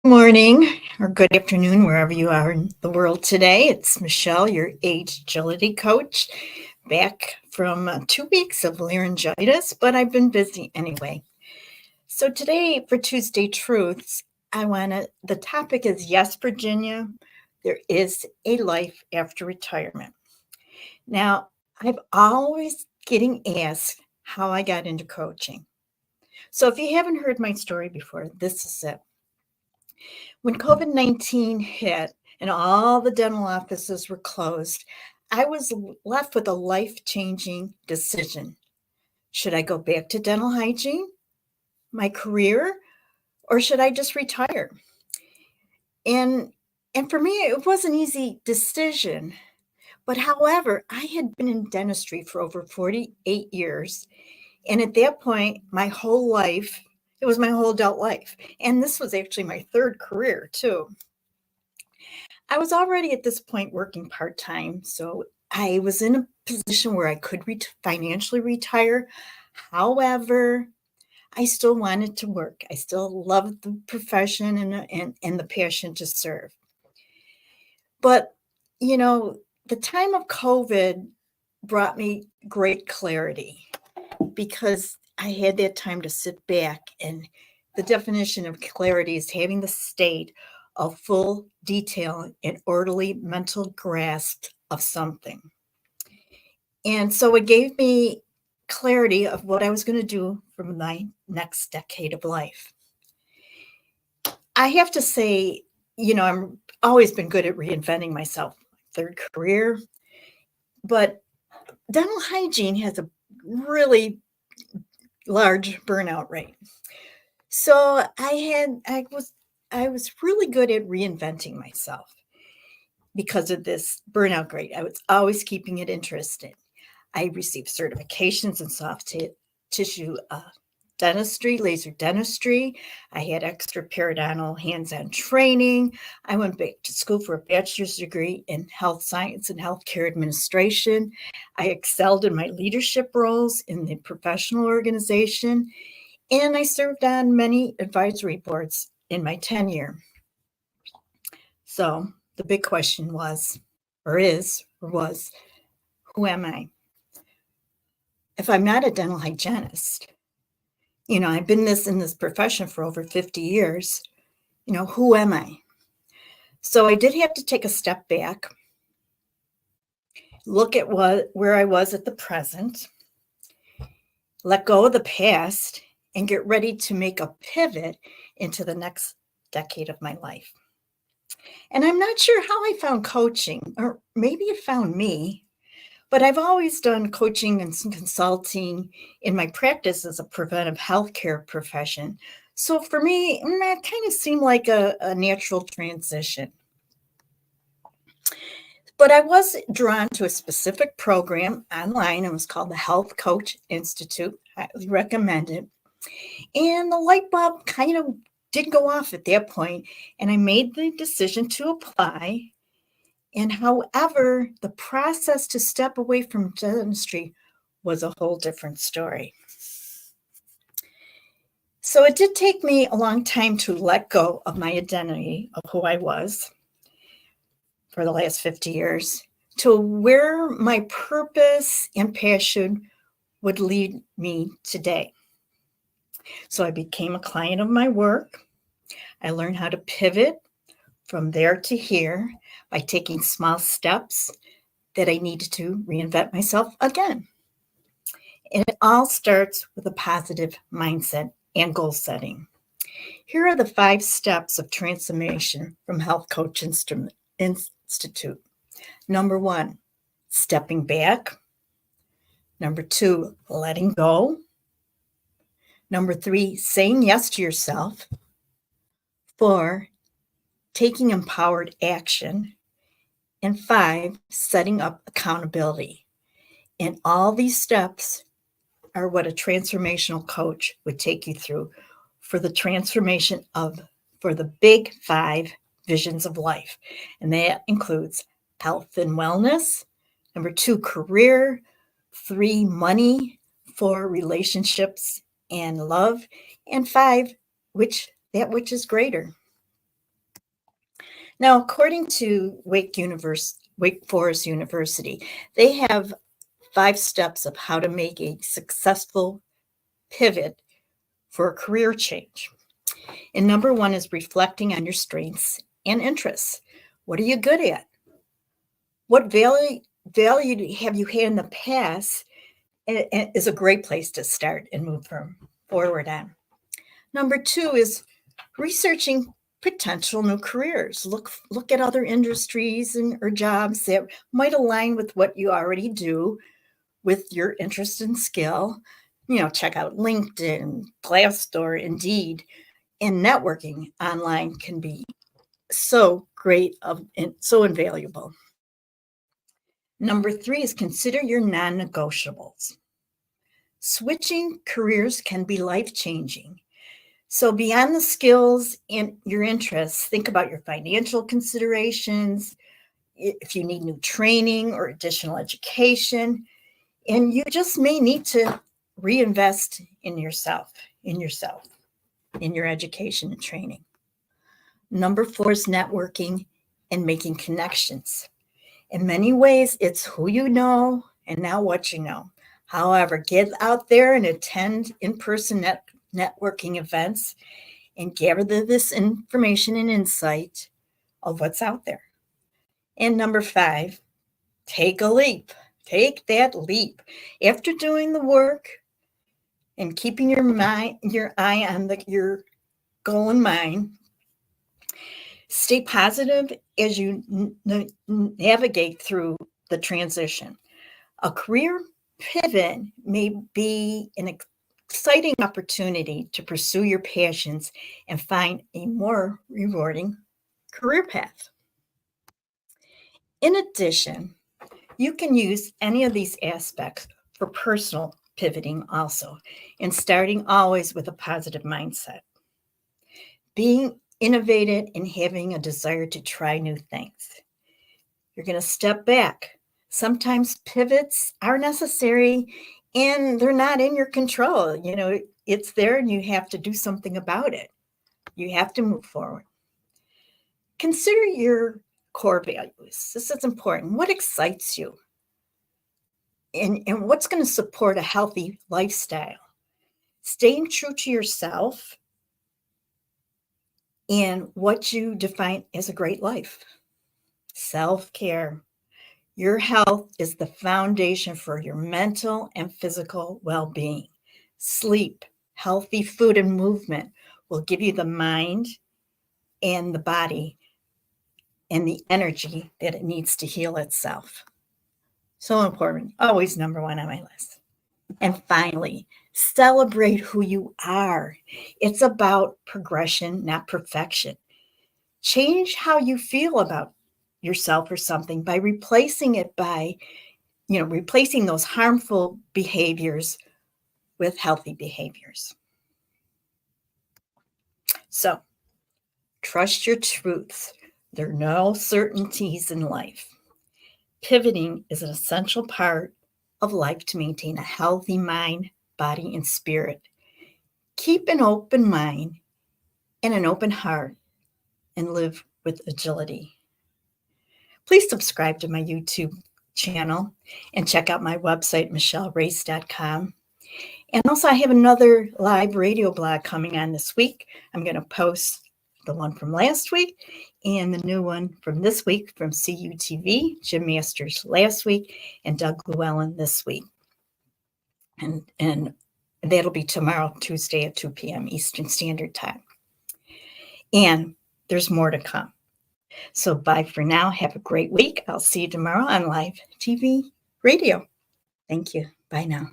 Morning or good afternoon, wherever you are in the world today. It's Michelle, your AGE-GILITY coach, back from 2 weeks of laryngitis, but I've been busy anyway. So today for Tuesday Truths, the topic is yes, Virginia, there is a life after retirement. Now, I've always getting asked how I got into coaching. So if you haven't heard my story before, this is it. When COVID-19 hit and all the dental offices were closed, I was left with a life-changing decision. Should I go back to dental hygiene, my career, or should I just retire? And for me, it was an easy decision. But however, I had been in dentistry for over 48 years. And at that point, my whole life, it was my whole adult life. And this was actually my third career too. I was already at this point working part-time, so I was in a position where I could financially retire. However, I still wanted to work. I still loved the profession and the passion to serve. But, the time of COVID brought me great clarity because I had that time to sit back, and the definition of clarity is having the state of full detail and orderly mental grasp of something. And so it gave me clarity of what I was going to do for my next decade of life. I have to say, I've always been good at reinventing myself, third career, but dental hygiene has a really large burnout rate. So I was really good at reinventing myself because of this burnout rate. I was always keeping it interesting. I received certifications in soft tissue dentistry, laser dentistry. I had extra periodontal hands-on training. I went back to school for a bachelor's degree in health science and healthcare administration. I excelled in my leadership roles in the professional organization, and I served on many advisory boards in my tenure. So the big question was, or was, who am I? If I'm not a dental hygienist, I've been in this profession for over 50 years, who am I? So I did have to take a step back, look at where I was at the present, let go of the past, and get ready to make a pivot into the next decade of my life. And I'm not sure how I found coaching, or maybe it found me, but I've always done coaching and some consulting in my practice as a preventive healthcare profession. So for me, that kind of seemed like a natural transition. But I was drawn to a specific program online. It was called the Health Coach Institute. I highly recommend it. And the light bulb kind of did go off at that point, and I made the decision to apply. And however, the process to step away from dentistry was a whole different story. So it did take me a long time to let go of my identity of who I was for the last 50 years to where my purpose and passion would lead me today. So I became a client of my work. I learned how to pivot from there to here by taking small steps that I needed to reinvent myself again. And it all starts with a positive mindset and goal setting. Here are the 5 steps of transformation from Health Coach Institute. Number 1, stepping back. Number 2, letting go. Number 3, saying yes to yourself. 4, taking empowered action. And 5, setting up accountability. And all these steps are what a transformational coach would take you through for the transformation for the big 5 visions of life. And that includes health and wellness. Number 2, career. 3, money. 4, relationships and love. And 5, which is greater. Now, according to Wake Forest University, they have 5 steps of how to make a successful pivot for a career change. And number 1 is reflecting on your strengths and interests. What are you good at? What value have you had in the past? It is a great place to start and move forward on. Number 2 is researching potential new careers. Look at other industries or jobs that might align with what you already do with your interest and skill. Check out LinkedIn, Glassdoor, Indeed, and networking online can be so great and so invaluable. Number 3 is consider your non-negotiables. Switching careers can be life-changing. So beyond the skills and your interests, think about your financial considerations, if you need new training or additional education, and you just may need to reinvest in yourself, in your education and training. Number 4 is networking and making connections. In many ways, it's who you know and now what you know. However, get out there and attend in-person networking events and gather this information and insight of what's out there. And number 5, take a leap. Take that leap. After doing the work and keeping your eye on your goal in mind, stay positive as you navigate through the transition. A career pivot may be an exciting opportunity to pursue your passions and find a more rewarding career path. In addition, you can use any of these aspects for personal pivoting also, and starting always with a positive mindset. Being innovative and having a desire to try new things. You're going to step back. Sometimes pivots are necessary and they're not in your control. It's there and you have to do something about it. You have to move forward. Consider your core values. This is important. What excites you? And what's going to support a healthy lifestyle? Staying true to yourself and what you define as a great life. Self-care. Your health is the foundation for your mental and physical well-being. Sleep, healthy food, and movement will give you the mind and the body and the energy that it needs to heal itself. So important. Always number 1 on my list. And finally, celebrate who you are. It's about progression, not perfection. Change how you feel about yourself or something by replacing those harmful behaviors with healthy behaviors. So, trust your truths. There are no certainties in life. Pivoting is an essential part of life to maintain a healthy mind, body, and spirit. Keep an open mind and an open heart and live with agility. Please subscribe to my YouTube channel and check out my website, michellereis.com. And also I have another live radio blog coming on this week. I'm going to post the one from last week and the new one from this week from CUTV, Jim Masters last week, and Doug Llewellyn this week. And that'll be tomorrow, Tuesday at 2 p.m. Eastern Standard Time. And there's more to come. So bye for now. Have a great week. I'll see you tomorrow on live TV radio. Thank you. Bye now.